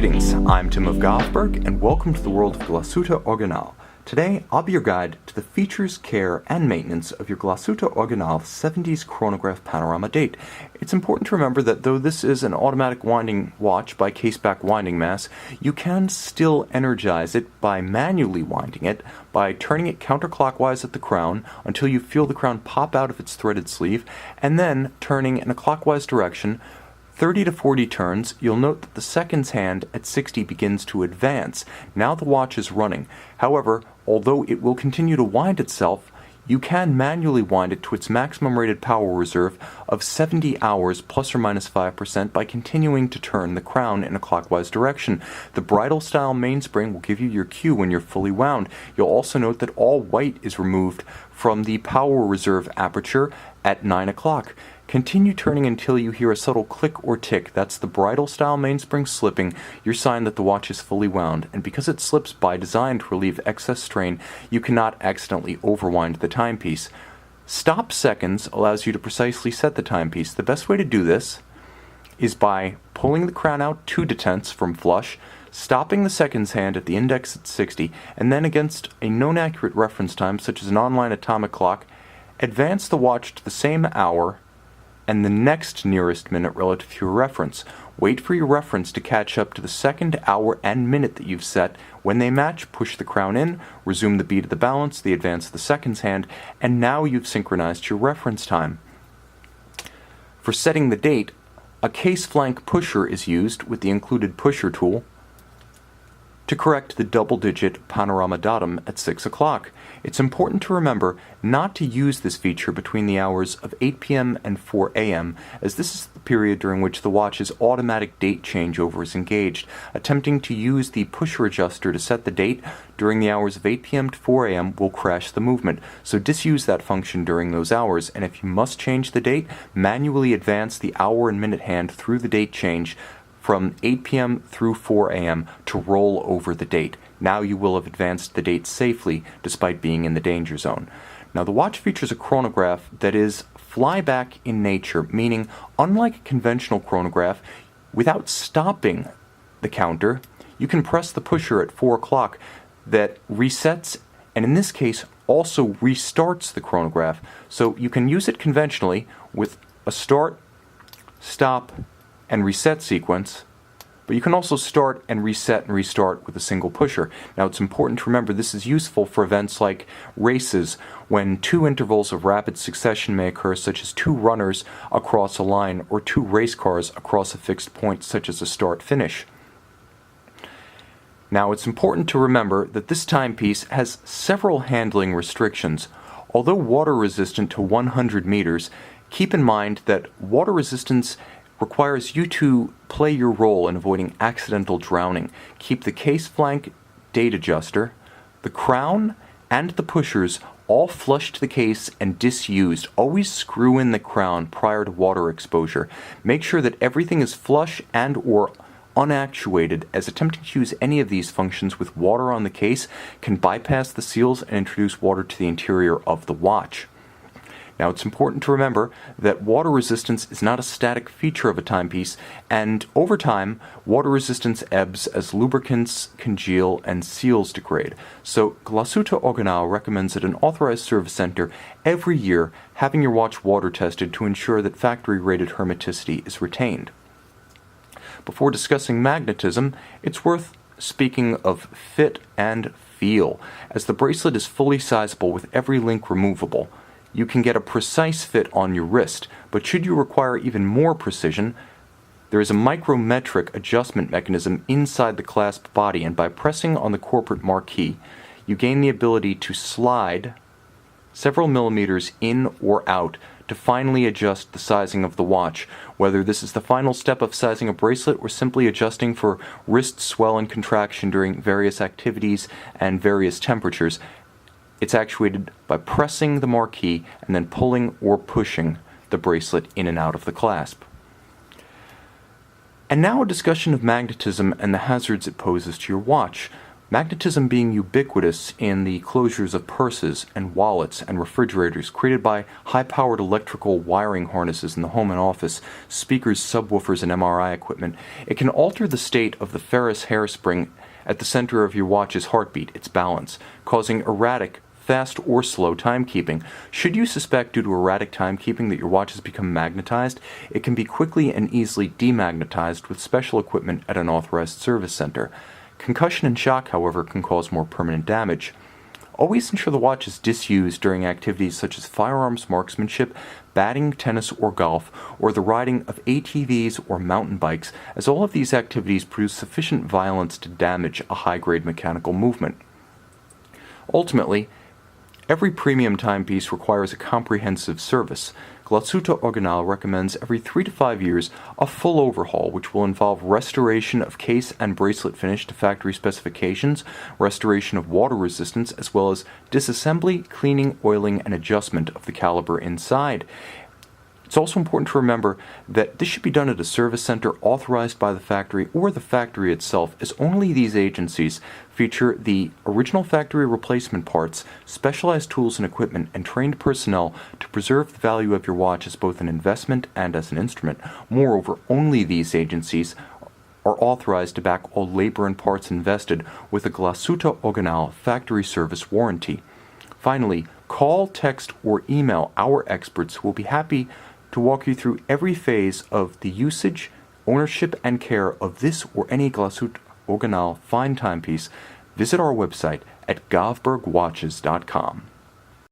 Greetings, I'm Tim of Gothberg, and welcome to the world of Glashutte Original. Today, I'll be your guide to the features, care, and maintenance of your Glashutte Original 70s Chronograph Panorama date. It's important to remember that though this is an automatic winding watch by case-back winding mass, you can still energize it by manually winding it by turning it counterclockwise at the crown until you feel the crown pop out of its threaded sleeve, and then turning in a clockwise direction 30 to 40 turns. You'll note that the seconds hand at 60 begins to advance. Now the watch is running. However, although it will continue to wind itself, you can manually wind it to its maximum rated power reserve of 70 hours plus or minus 5% by continuing to turn the crown in a clockwise direction. The bridle style mainspring will give you your cue when you're fully wound. You'll also note that all white is removed from the power reserve aperture at 9 o'clock. Continue turning until you hear a subtle click or tick. That's the bridle style mainspring slipping, your sign that the watch is fully wound. And because it slips by design to relieve excess strain, you cannot accidentally overwind the timepiece. Stop seconds allows you to precisely set the timepiece. The best way to do this is by pulling the crown out 2 detents from flush, stopping the seconds hand at the index at 60, and then against a known accurate reference time, such as an online atomic clock, advance the watch to the same hour and the next nearest minute relative to your reference. Wait for your reference to catch up to the second, hour, and minute that you've set. When they match, push the crown in, resume the beat of the balance, the advance of the seconds hand, and now you've synchronized your reference time. For setting the date, a case flank pusher is used with the included pusher tool to correct the double-digit Panorama datum at 6 o'clock. It's important to remember not to use this feature between the hours of 8 p.m. and 4 a.m., as this is the period during which the watch's automatic date changeover is engaged. Attempting to use the pusher adjuster to set the date during the hours of 8 p.m. to 4 a.m. will crash the movement, so disuse that function during those hours, and if you must change the date, manually advance the hour and minute hand through the date change from 8 p.m. through 4 a.m. to roll over the date. Now you will have advanced the date safely despite being in the danger zone. Now the watch features a chronograph that is flyback in nature, meaning unlike a conventional chronograph, without stopping the counter, you can press the pusher at 4 o'clock that resets, and in this case also restarts the chronograph. So you can use it conventionally with a start, stop, and reset sequence, but you can also start and restart with a single pusher. Now it's important to remember this is useful for events like races, when 2 intervals of rapid succession may occur, such as 2 runners across a line or 2 race cars across a fixed point, such as a start-finish. Now it's important to remember that this timepiece has several handling restrictions. Although water resistant to 100 meters, keep in mind that water resistance requires you to play your role in avoiding accidental drowning. Keep the case flank date adjuster, the crown, and the pushers all flush to the case and disused. Always screw in the crown prior to water exposure. Make sure that everything is flush and or unactuated, as attempting to use any of these functions with water on the case can bypass the seals and introduce water to the interior of the watch. Now it's important to remember that water resistance is not a static feature of a timepiece, and over time, water resistance ebbs as lubricants congeal and seals degrade. So Glashutte Original recommends at an authorized service center every year having your watch water tested to ensure that factory-rated hermeticity is retained. Before discussing magnetism, it's worth speaking of fit and feel, as the bracelet is fully sizable with every link removable. You can get a precise fit on your wrist, but should you require even more precision, there is a micrometric adjustment mechanism inside the clasp body, and by pressing on the corporate marquee, you gain the ability to slide several millimeters in or out to finally adjust the sizing of the watch. Whether this is the final step of sizing a bracelet or simply adjusting for wrist swell and contraction during various activities and various temperatures, it's actuated by pressing the marquee and then pulling or pushing the bracelet in and out of the clasp. And now a discussion of magnetism and the hazards it poses to your watch. Magnetism being ubiquitous in the closures of purses and wallets and refrigerators created by high-powered electrical wiring harnesses in the home and office, speakers, subwoofers, and MRI equipment, it can alter the state of the ferrous hairspring at the center of your watch's heartbeat, its balance, causing erratic, fast or slow timekeeping. Should you suspect due to erratic timekeeping that your watch has become magnetized, it can be quickly and easily demagnetized with special equipment at an authorized service center. Concussion and shock, however, can cause more permanent damage. Always ensure the watch is disused during activities such as firearms marksmanship, batting, tennis, or golf, or the riding of ATVs or mountain bikes, as all of these activities produce sufficient violence to damage a high-grade mechanical movement. Ultimately, every premium timepiece requires a comprehensive service. Glashutte Original recommends every 3 to 5 years a full overhaul, which will involve restoration of case and bracelet finish to factory specifications, restoration of water resistance, as well as disassembly, cleaning, oiling, and adjustment of the caliber inside. It's also important to remember that this should be done at a service center authorized by the factory or the factory itself, as only these agencies feature the original factory replacement parts, specialized tools and equipment, and trained personnel to preserve the value of your watch as both an investment and as an instrument. Moreover, only these agencies are authorized to back all labor and parts invested with a Glashutte Original factory service warranty. Finally, call, text, or email our experts who will be happy to walk you through every phase of the usage, ownership, and care of this or any Glashutte Original fine timepiece. Visit our website at govbergwatches.com.